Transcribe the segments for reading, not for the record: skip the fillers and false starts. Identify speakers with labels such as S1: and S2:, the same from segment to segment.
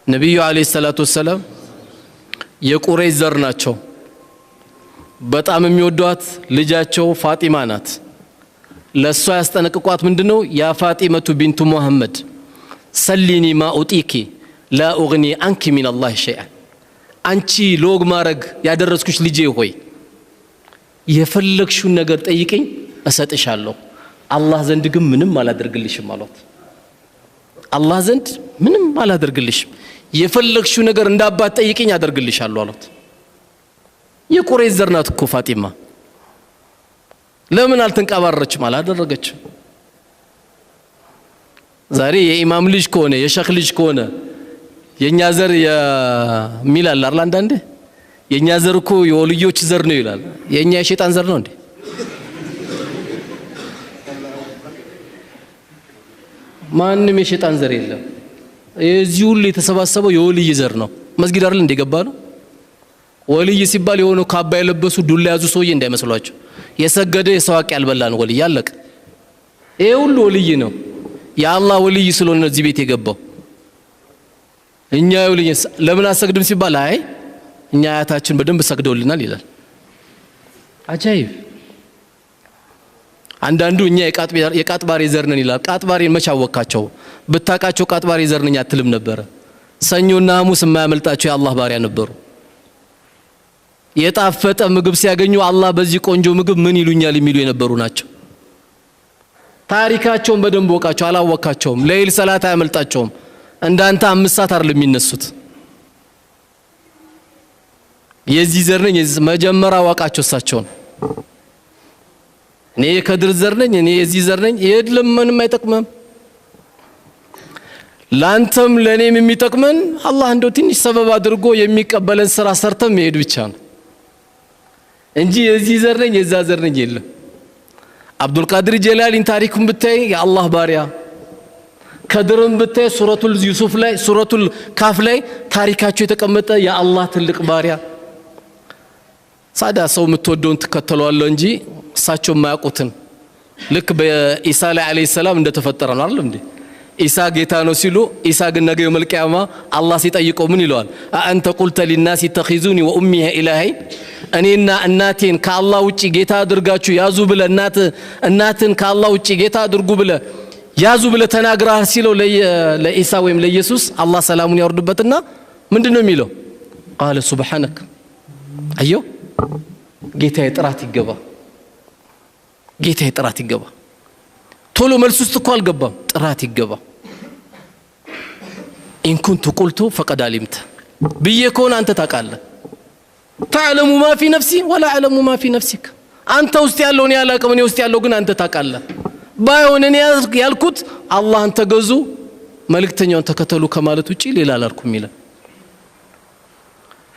S1: ነብዩ አለይሂ ሰላቱ ወሰለም የቁረይሽ ዘር ናቸው። በጣም የሚወዷት ልጃቸው ፋጢማ ናት። ለሷ ያስጠነቅቋት ምንድነው? ያ ፋጢመቱ ቢንቱ ሙሐመድ ሰሊኒ ማ ኡጢኪ ላ ኡግኒ አንኪ ሚን አላህ ሸይአን። አንቺ ሎግ ማረግ ያደረስኩሽ ልጄ ሆይ የፈለግሽውን ነገር ጠይቀኝ እሰጥሻለሁ፣ አላህ ዘንድ ግን ምንም አላደርግልሽም አሏት። አላህ ዘንድ ምንም አላደርግልሽም፣ የፈለግሽው ነገር እንዳባት ጠይቀኝ አደርግልሻለሁ አሏት። የቁረይሽ ዘር ናት እኮ ፋጢማ። ለምን አልተንቀባረችም? አላደረገችም። ዛሬ የኢማም ልጅ ከሆነ የሸኽ ልጅ ከሆነ የኛ ዘር የሚላል አይደል? አንዳንዴ የኛ ዘር እኮ የወልዮች ዘር ነው ይላል። የኛ የሸይጣን ዘር ነው እንዴ? ማንም የሸይጣን ዘር የለም። እዚህ ሁሉ የተሰባሰበው የወልይ ዘር ነው። መስጊድ አይደል እንደገባ ነው። ወልይ ሲባል የሆነ ካባ የለበሱ ዱላ ያዙ ሰውዬ እንዳይመስሏቸው። የሰገደ የሰው ሐቅ ያልበላ ነው ወልይ። ያለቀ ይሄ ሁሉ ወልይ ነው። የአላህ ወልይ ስለሆነ እዚህ ቤት የገባው። እኛ ወልይ ለምን አሰግድም ሲባል አይ እኛ አያታችን በደንብ ሰግደውልናል ይላል። አጃይብ። አንዳንዱ እኛ የቃጥባሬ ዘር ነን ይላል። ቃጥባሬን መች አወቃቸው? ብታቃቸው ቃጥባሬ ዘር ነኝ አትልም ነበረ። ሰኞና ሐሙስ የማያመልጣቸው የአላህ ባሪያ ነበሩ። የጣፈጠ ምግብ ሲያገኙ አላህ በዚህ ቆንጆ ምግብ ምን ይሉኛል የሚሉ የነበሩ ናቸው። ታሪካቸውን በደንብ ወቃቸው። አላወቃቸውም። ለይል ሰላት አያመልጣቸውም። እንዳንተ 5 ሰዓት አይደለም የሚነሱት። የዚህ ዘር ነኝ መጀመሪያ ዋቃቸው እሳቸውን። እኔ የከድር ዘር ነኝ፣ እኔ የዚህ ዘር ነኝ። የለም ምንም አይጠቅመም። ላንተም ለኔም የሚጠቅመን አላህ እንደው ትንሽ ሰበብ አድርጎ የሚቀበለን ስራ ሰርተን መሄድ ብቻ ነው እንጂ የዚህ ዘር ነኝ የዛ ዘር ነኝ የለም። አብዱል ቃድር ጀላሊን ታሪኩን ብታይ የአላህ ባሪያ፣ ከድርን ብታይ ሱረቱል ዩሱፍ ላይ ሱረቱል ካፍ ላይ ታሪካቸው የተቀመጠ የአላህ ትልቅ ባሪያ። ሳዳ ሰው የምትወደውን ትከተለዋለህ እንጂ እሳቸው የማያውቁትን ልክ በኢሳ ላይ አለይሂ ሰላም እንደተፈጠረ ነው አይደል እንዴ? ኢሳ ጌታ ነው ሲሉ ኢሳ ግን ነገ የውመል ቂያማ አላህ ሲጠይቀው ምን ይለዋል? አንተ ቁልተ ሊናስ ተኺዙኒ ወኡሚሂ ኢላሂ፣ እኔና እናቴን ከአላህ ውጪ ጌታ አድርጋችሁ ያዙ ብለ እናትን ከአላህ ውጪ ጌታ አድርጉ ብለ ያዙ ብለ ተናግረሃል ሲለው ለኢሳ ወይም ለኢየሱስ አላህ ሰላሙን ያወርድበትና ምንድነው የሚለው? ቃለ ሱብሃነክ። አየው ጌታዬ ጥራት ይገባ፣ ጌታዬ ጥራት ይገባ። ቶሎ መልስ ውስጥ እኮ አልገባም። ጥራት ይገባ። ኢን ኩንቱ ቁልቱ ፈቀድ አሊምተ ብዬ ከሆነ አንተ ታውቃለህ። ተዕለሙ ማ ፊ ነፍሲ ወላ አዕለሙ ማ ፊ ነፍሲክ። አንተ ውስጥ ያለውን ያላቀም እኔ ውስጥ ያለው ግን አንተ ታውቃለህ። ባይሆን እኔ ያልኩት አላህን ተገዙ መልእክተኛውን ተከተሉ ከማለት ውጪ ሌላ አላልኩም ይላል።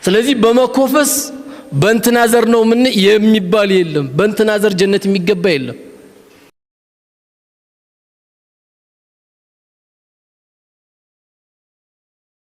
S1: ስለዚህ በመኮፈስ በእንትና ዘር ነው ምን የሚባል የለም። በእንትና ዘር ጀነት የሚገባ የለም።